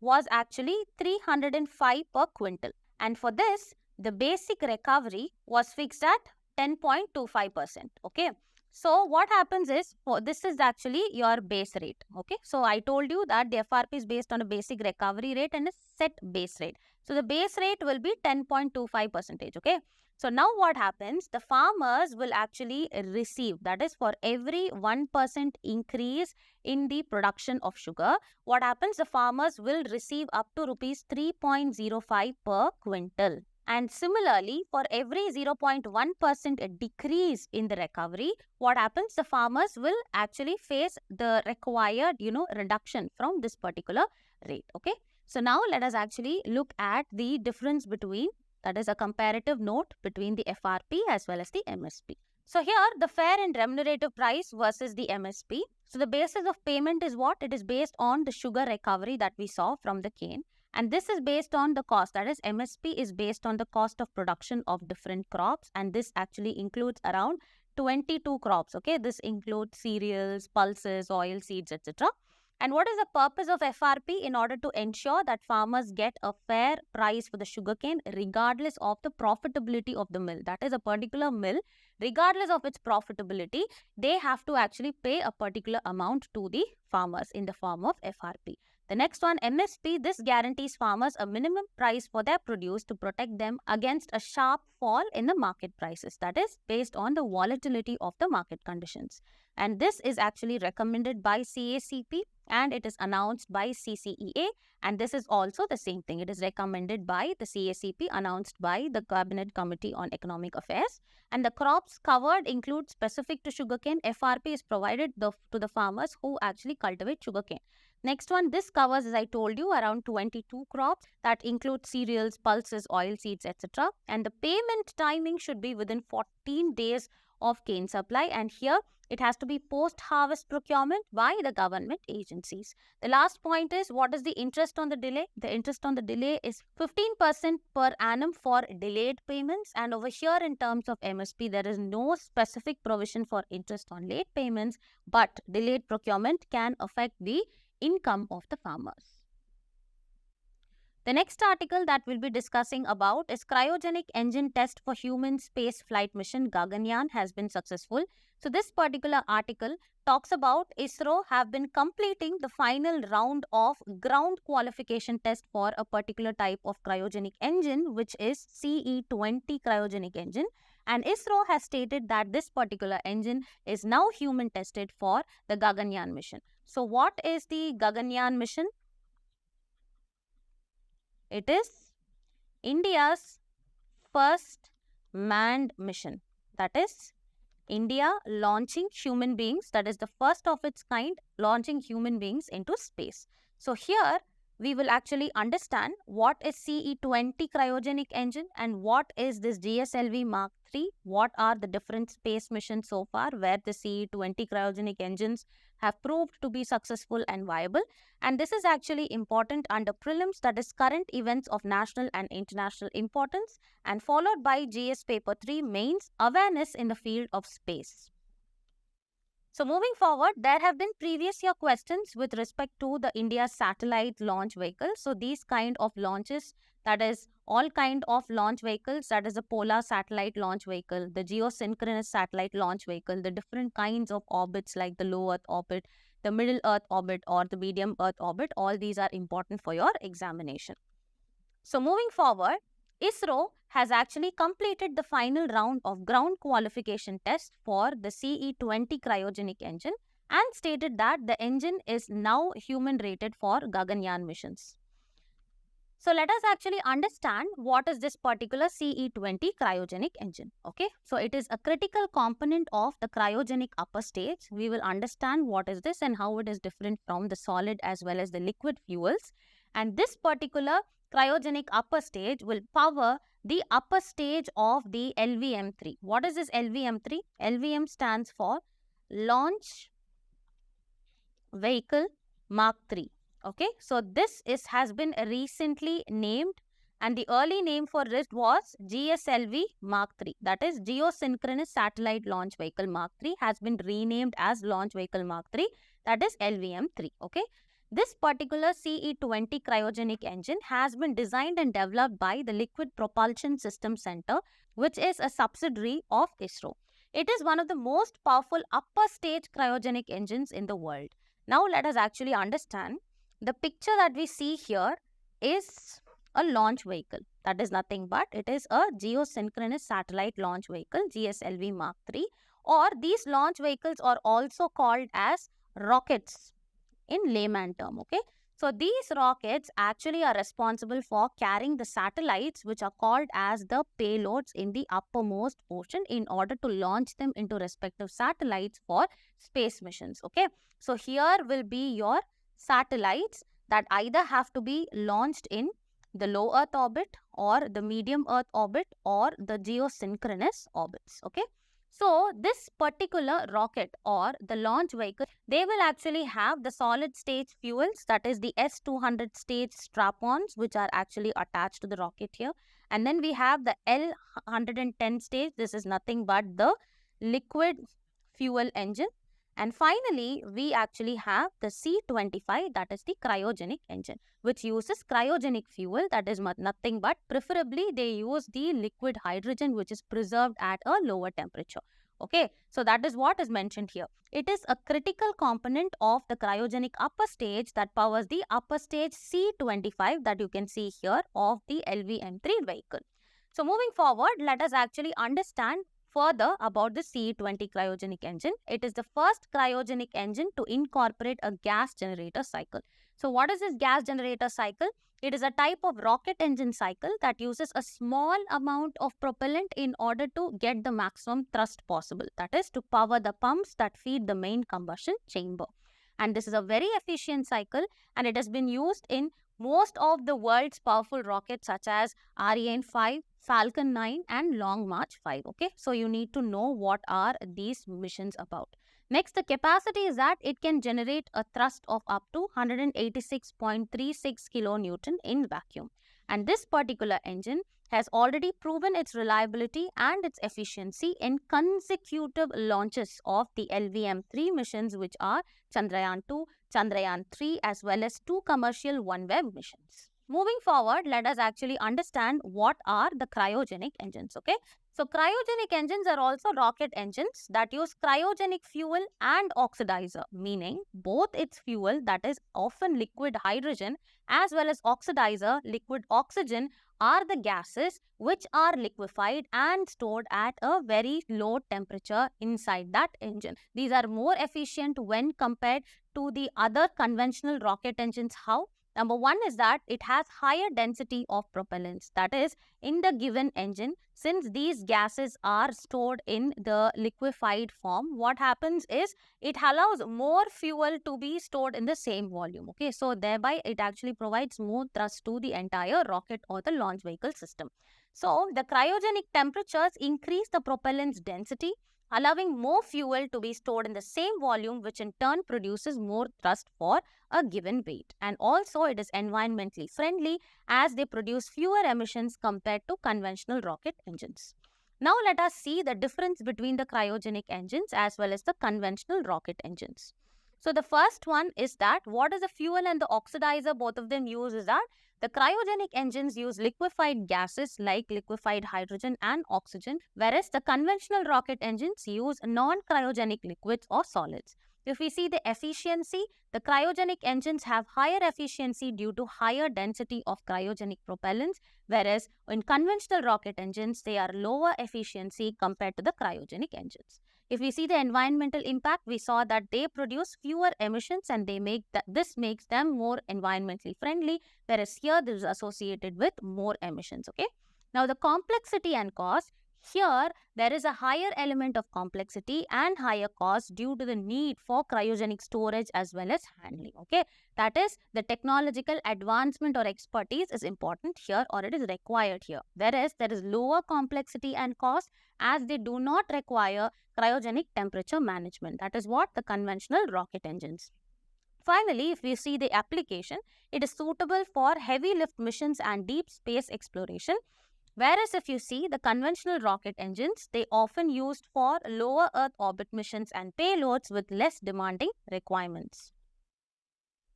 was actually 305 per quintal, and for this the basic recovery was fixed at 10.25%. Okay, so what happens is, this is actually your base rate. Okay, so I told you that the FRP is based on a basic recovery rate and a set base rate. So the base rate will be 10.25%. Okay, so now what happens, the farmers will actually receive, that is for every 1% increase in the production of sugar, what happens, the farmers will receive up to rupees 3.05 per quintal. And similarly, for every 0.1% decrease in the recovery, what happens, the farmers will actually face the required, reduction from this particular rate. Okay, so now let us actually look at the difference between, that is a comparative note between the FRP as well as the MSP. So here the fair and remunerative price versus the MSP. So the basis of payment is what? It is based on the sugar recovery that we saw from the cane. And this is based on the cost, that is MSP is based on the cost of production of different crops, and this actually includes around 22 crops. Okay, this includes cereals, pulses, oil seeds, etc. And what is the purpose of FRP? In order to ensure that farmers get a fair price for the sugarcane regardless of the profitability of the mill. That is, a particular mill, regardless of its profitability, they have to actually pay a particular amount to the farmers in the form of FRP. The next one, MSP, this guarantees farmers a minimum price for their produce to protect them against a sharp fall in the market prices. That is based on the volatility of the market conditions. And this is actually recommended by CACP and it is announced by CCEA. And this is also the same thing. It is recommended by the CACP, announced by the Cabinet Committee on Economic Affairs. And the crops covered include specific to sugarcane. FRP is provided to the farmers who actually cultivate sugarcane. Next one, this covers, as I told you, around 22 crops that include cereals, pulses, oil seeds, etc. And the payment timing should be within 14 days of cane supply. And here it has to be post-harvest procurement by the government agencies. The last point is, what is the interest on the delay? The interest on the delay is 15% per annum for delayed payments. And over here in terms of MSP, there is no specific provision for interest on late payments, but delayed procurement can affect the income of the farmers. The next article that we'll be discussing about is cryogenic engine test for human space flight mission Gagan Yaan has been successful. So this particular article talks about ISRO have been completing the final round of ground qualification test for a particular type of cryogenic engine, which is CE-20 cryogenic engine. And ISRO has stated that this particular engine is now human tested for the Gagan Yaan mission. So what is the Gagan Yaan mission? It is India's first manned mission. That is India launching human beings. That is the first of its kind, launching human beings into space. So here we will actually understand what is CE-20 cryogenic engine and what is this GSLV Mark III. What are the different space missions so far where the CE-20 cryogenic engines have proved to be successful and viable. And this is actually important under prelims, that is current events of national and international importance, and followed by GS paper 3 mains, awareness in the field of space. So moving forward, there have been previous year questions with respect to the India satellite launch vehicle. So these kind of launches, that is all kind of launch vehicles, that is the polar satellite launch vehicle, the geosynchronous satellite launch vehicle, the different kinds of orbits like the low Earth orbit, the middle Earth orbit or the medium Earth orbit, all these are important for your examination. So moving forward, ISRO has actually completed the final round of ground qualification test for the CE-20 cryogenic engine and stated that the engine is now human rated for Gagan Yaan missions. So let us actually understand what is this particular CE-20 cryogenic engine. Okay, so it is a critical component of the cryogenic upper stage. We will understand what is this and how it is different from the solid as well as the liquid fuels. And this particular cryogenic upper stage will power the upper stage of the LVM-3. What is this LVM-3? LVM stands for Launch Vehicle Mark III. Okay, so this has been recently named, and the early name for this was GSLV Mark III. That is Geosynchronous Satellite Launch Vehicle Mark III has been renamed as Launch Vehicle Mark III. That is LVM-3. Okay. This particular CE-20 cryogenic engine has been designed and developed by the Liquid Propulsion System Center, which is a subsidiary of ISRO. It is one of the most powerful upper stage cryogenic engines in the world. Now let us actually understand. The picture that we see here is a launch vehicle. That is nothing but it is a geosynchronous satellite launch vehicle, GSLV Mark III, or these launch vehicles are also called as rockets in layman term. Okay, so these rockets actually are responsible for carrying the satellites which are called as the payloads in the uppermost ocean in order to launch them into respective satellites for space missions. Okay, so here will be your satellites that either have to be launched in the low Earth orbit or the medium Earth orbit or the geosynchronous orbits. Okay, so this particular rocket or the launch vehicle, they will actually have the solid stage fuels, that is the S200 stage strap-ons which are actually attached to the rocket here, and then we have the L110 stage. This is nothing but the liquid fuel engine. And finally, we actually have the C25, that is the cryogenic engine, which uses cryogenic fuel, that is nothing but preferably they use the liquid hydrogen which is preserved at a lower temperature. Okay, so that is what is mentioned here. It is a critical component of the cryogenic upper stage that powers the upper stage C25 that you can see here of the LVM3 vehicle. So moving forward, let us actually understand further about the CE20 cryogenic engine. It is the first cryogenic engine to incorporate a gas generator cycle. So what is this gas generator cycle? It is a type of rocket engine cycle that uses a small amount of propellant in order to get the maximum thrust possible. That is to power the pumps that feed the main combustion chamber. And this is a very efficient cycle, and it has been used in most of the world's powerful rockets such as Ariane 5, Falcon 9 and Long March 5. Okay, so you need to know what are these missions about. Next, the capacity is that it can generate a thrust of up to 186.36 kilonewton in vacuum. And this particular engine has already proven its reliability and its efficiency in consecutive launches of the LVM3 missions, which are Chandrayaan-2, Chandrayaan-3 as well as 2 commercial OneWeb missions. Moving forward, let us actually understand what are the cryogenic engines, okay? So, cryogenic engines are also rocket engines that use cryogenic fuel and oxidizer, meaning both its fuel, that is often liquid hydrogen, as well as oxidizer, liquid oxygen, are the gases which are liquefied and stored at a very low temperature inside that engine. These are more efficient when compared to the other conventional rocket engines. How? Number one is that it has higher density of propellants. That is, in the given engine, since these gases are stored in the liquefied form, what happens is it allows more fuel to be stored in the same volume. Okay, so thereby it actually provides more thrust to the entire rocket or the launch vehicle system. So the cryogenic temperatures increase the propellant's density, allowing more fuel to be stored in the same volume, which in turn produces more thrust for a given weight. And also it is environmentally friendly as they produce fewer emissions compared to conventional rocket engines. Now let us see the difference between the cryogenic engines as well as the conventional rocket engines. So the first one is that what is the fuel and the oxidizer both of them use is that the cryogenic engines use liquefied gases like liquefied hydrogen and oxygen, whereas the conventional rocket engines use non-cryogenic liquids or solids. If we see the efficiency, the cryogenic engines have higher efficiency due to higher density of cryogenic propellants, whereas in conventional rocket engines, they are lower efficiency compared to the cryogenic engines. If we see the environmental impact, we saw that they produce fewer emissions and this makes them more environmentally friendly, whereas here this is associated with more emissions. Okay. Now the complexity and cost. Here, there is a higher element of complexity and higher cost due to the need for cryogenic storage as well as handling. Okay, that is, the technological advancement or expertise is important here or it is required here. Whereas there is lower complexity and cost as they do not require cryogenic temperature management. That is what the conventional rocket engines. Finally, if we see the application, it is suitable for heavy lift missions and deep space exploration. Whereas if you see the conventional rocket engines, they often used for lower Earth orbit missions and payloads with less demanding requirements.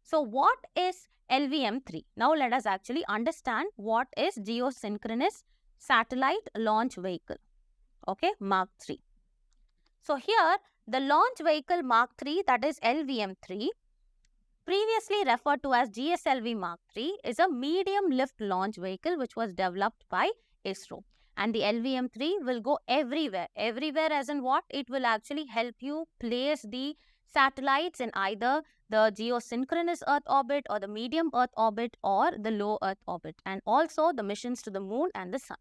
So what is LVM3? Now let us actually understand what is geosynchronous satellite launch vehicle. Okay, Mark 3. So here the launch vehicle Mark 3, that is LVM3, previously referred to as GSLV Mark III, is a medium lift launch vehicle which was developed by ISRO. And the LVM3 will go everywhere. Everywhere as in what? It will actually help you place the satellites in either the geosynchronous Earth orbit or the medium Earth orbit or the low Earth orbit. And also the missions to the moon and the sun.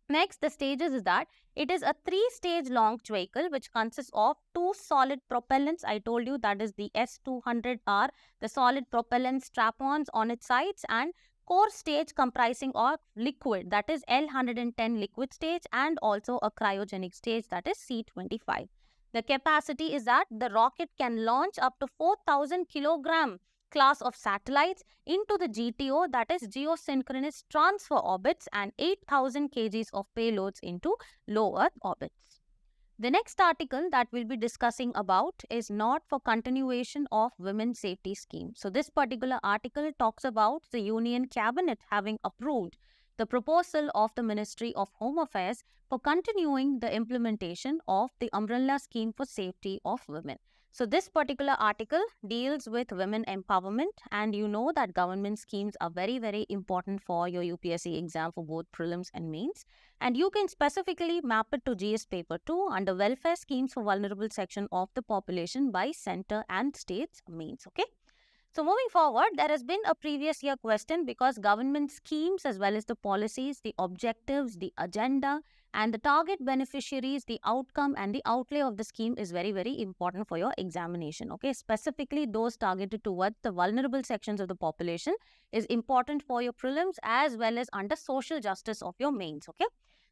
Next, the stages is that it is a 3-stage launch vehicle which consists of 2 solid propellants. I told you that is the S200R, the solid propellant strap-ons on its sides, and core stage comprising of liquid, that is L110 liquid stage, and also a cryogenic stage, that is C25. The capacity is that the rocket can launch up to 4,000 kilogram class of satellites into the GTO, that is geosynchronous transfer orbits, and 8,000 kgs of payloads into low Earth orbits. The next article that we'll be discussing about is not for continuation of women's safety scheme. So this particular article talks about the Union Cabinet having approved the proposal of the Ministry of Home Affairs for continuing the implementation of the umbrella scheme for safety of women. So this particular article deals with women empowerment, and you know that government schemes are very, very important for your UPSC exam for both prelims and mains. And you can specifically map it to GS paper 2 under welfare schemes for vulnerable section of the population by center and states mains. Okay. So moving forward, there has been a previous year question because government schemes as well as the policies, the objectives, the agenda and the target beneficiaries, the outcome and the outlay of the scheme is very, very important for your examination. Okay, specifically those targeted towards the vulnerable sections of the population is important for your prelims as well as under social justice of your mains. Okay.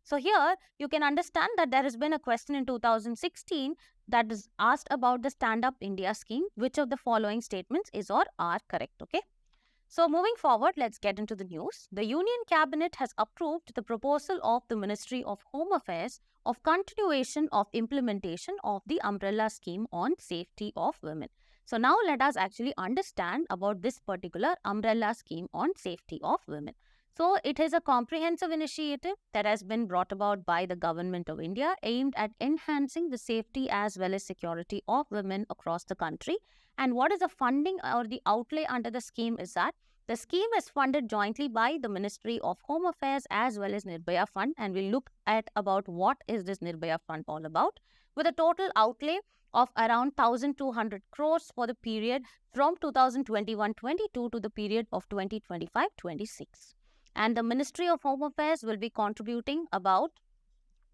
So here you can understand that there has been a question in 2016 that is asked about the Stand Up India scheme. Which of the following statements is or are correct? Okay. So moving forward, let's get into the news. The Union Cabinet has approved the proposal of the Ministry of Home Affairs of continuation of implementation of the umbrella scheme on safety of women. So now let us actually understand about this particular umbrella scheme on safety of women. So it is a comprehensive initiative that has been brought about by the Government of India aimed at enhancing the safety as well as security of women across the country. And what is the funding or the outlay under the scheme is that the scheme is funded jointly by the Ministry of Home Affairs as well as Nirbhaya Fund. And we'll look at about what is this Nirbhaya Fund all about, with a total outlay of around 1,200 crores for the period from 2021-22 to the period of 2025-26. And the Ministry of Home Affairs will be contributing about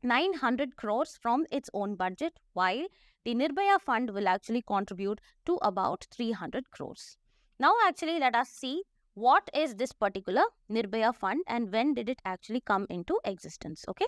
900 crores from its own budget, while the Nirbhaya Fund will actually contribute to about 300 crores. Now actually let us see what is this particular Nirbhaya Fund and when did it actually come into existence. Okay.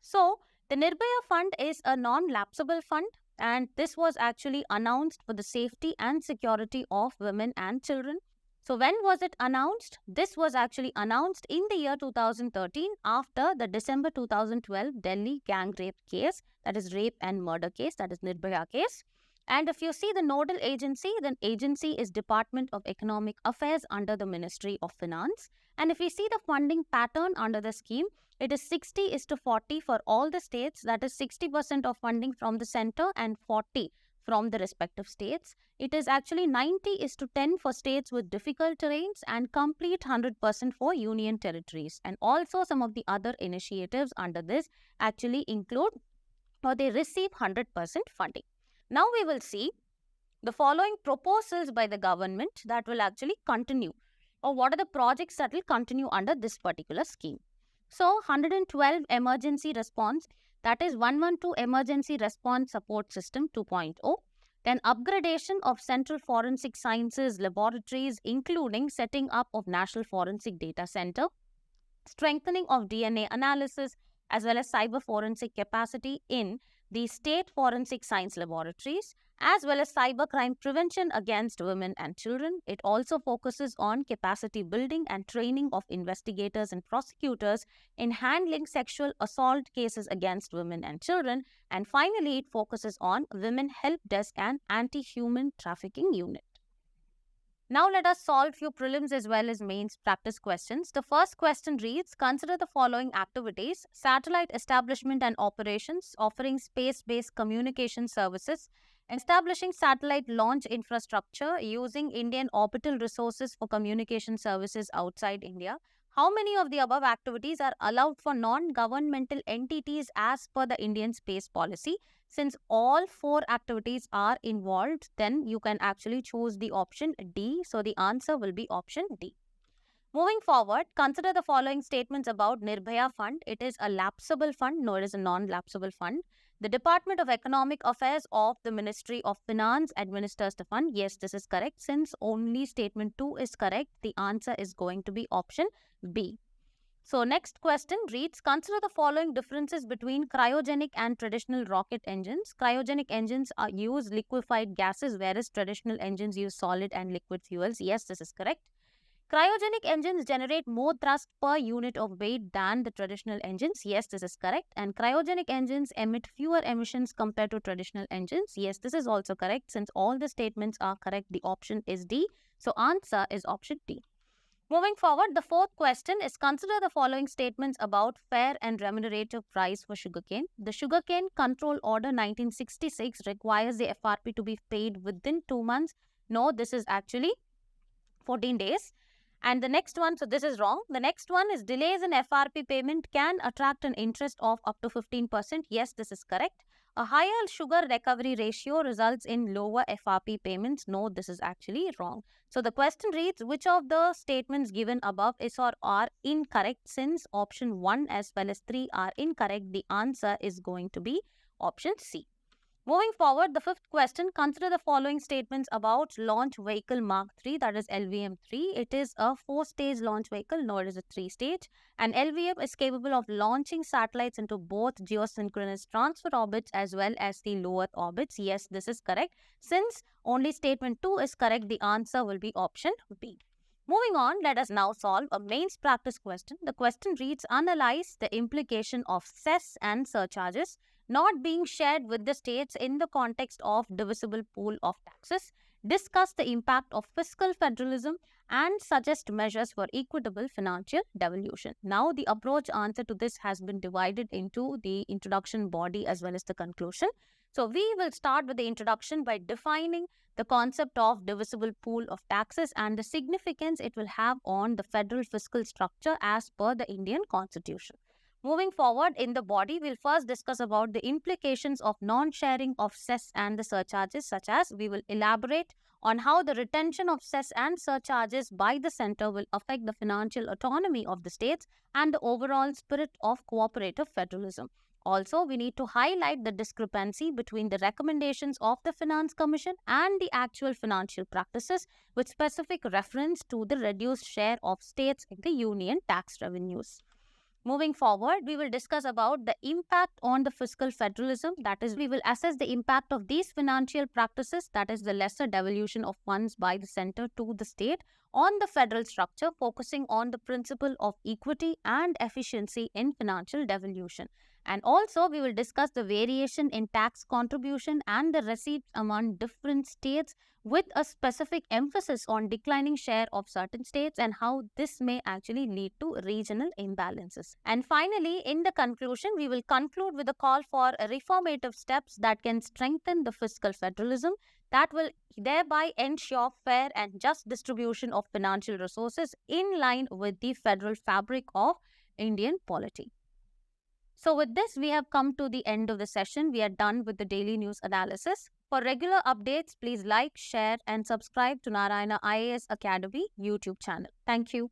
So the Nirbhaya Fund is a non-lapsable fund, and this was actually announced for the safety and security of women and children. So when was it announced? This was actually announced in the year 2013 after the December 2012 Delhi gang rape case, that is rape and murder case, that is Nirbhaya case. And if you see the nodal agency, then agency is Department of Economic Affairs under the Ministry of Finance. And if we see the funding pattern under the scheme, it is 60:40 for all the states, that is 60% of funding from the center and 40 from the respective states. It is actually 90:10 for states with difficult terrains and complete 100% for union territories. And also some of the other initiatives under this actually include or they receive 100% funding. Now we will see the following proposals by the government that will actually continue, or what are the projects that will continue under this particular scheme. So 112 emergency response, that is 112 emergency response support system 2.0. Then upgradation of central forensic sciences laboratories, including setting up of National Forensic Data Center, strengthening of DNA analysis as well as cyber forensic capacity in the state forensic science laboratories, as well as cybercrime prevention against women and children. It also focuses on capacity building and training of investigators and prosecutors in handling sexual assault cases against women and children. And finally, it focuses on women help desk and anti-human trafficking unit. Now let us solve few prelims as well as mains practice questions. The first question reads, consider the following activities: satellite establishment and operations, offering space-based communication services, establishing satellite launch infrastructure, using Indian orbital resources for communication services outside India. How many of the above activities are allowed for non-governmental entities as per the Indian space policy? Since all 4 activities are involved, then you can actually choose the option D. So the answer will be option D. Moving forward, consider the following statements about Nirbhaya Fund. It is a lapsable fund. No, it is a non-lapsable fund. The Department of Economic Affairs of the Ministry of Finance administers the fund. Yes, this is correct. Since only statement 2 is correct, the answer is going to be option B. So next question reads, consider the following differences between cryogenic and traditional rocket engines. Cryogenic engines use liquefied gases, whereas traditional engines use solid and liquid fuels. Yes, this is correct. Cryogenic engines generate more thrust per unit of weight than the traditional engines. Yes, this is correct. And cryogenic engines emit fewer emissions compared to traditional engines. Yes, this is also correct. Since all the statements are correct, the option is D. So answer is option D. Moving forward, the fourth question is consider the following statements about fair and remunerative price for sugarcane. The Sugarcane Control Order 1966 requires the FRP to be paid within 2 months. No, this is actually 14 days. And the next one, so this is wrong. The next one is delays in FRP payment can attract an interest of up to 15%. Yes, this is correct. A higher sugar recovery ratio results in lower FRP payments. No, this is actually wrong. So the question reads, which of the statements given above is or are incorrect? Since option 1 as well as 3 are incorrect, the answer is going to be option C. Moving forward, the fifth question, consider the following statements about Launch Vehicle Mark III, that is LVM-3. It is a 4-stage launch vehicle, nor is it 3-stage. And LVM is capable of launching satellites into both geosynchronous transfer orbits as well as the low Earth orbits. Yes, this is correct. Since only statement 2 is correct, the answer will be option B. Moving on, let us now solve a mains practice question. The question reads, analyze the implication of cess and surcharges not being shared with the states in the context of divisible pool of taxes, discuss the impact of fiscal federalism, and suggest measures for equitable financial devolution. Now, the approach answer to this has been divided into the introduction, body, as well as the conclusion. So, we will start with the introduction by defining the concept of divisible pool of taxes and the significance it will have on the federal fiscal structure as per the Indian Constitution. Moving forward in the body, we'll first discuss about the implications of non-sharing of cess and the surcharges, such as we will elaborate on how the retention of cess and surcharges by the center will affect the financial autonomy of the states and the overall spirit of cooperative federalism. Also, we need to highlight the discrepancy between the recommendations of the Finance Commission and the actual financial practices with specific reference to the reduced share of states in the union tax revenues. Moving forward, we will discuss about the impact on the fiscal federalism. That is, we will assess the impact of these financial practices, that is the lesser devolution of funds by the center to the state, on the federal structure, focusing on the principle of equity and efficiency in financial devolution. And also, we will discuss the variation in tax contribution and the receipts among different states with a specific emphasis on declining share of certain states and how this may actually lead to regional imbalances. And finally, in the conclusion, we will conclude with a call for reformative steps that can strengthen the fiscal federalism that will thereby ensure fair and just distribution of financial resources in line with the federal fabric of Indian polity. So with this, we have come to the end of the session. We are done with the daily news analysis. For regular updates, please like, share and subscribe to Narayana IAS Academy YouTube channel. Thank you.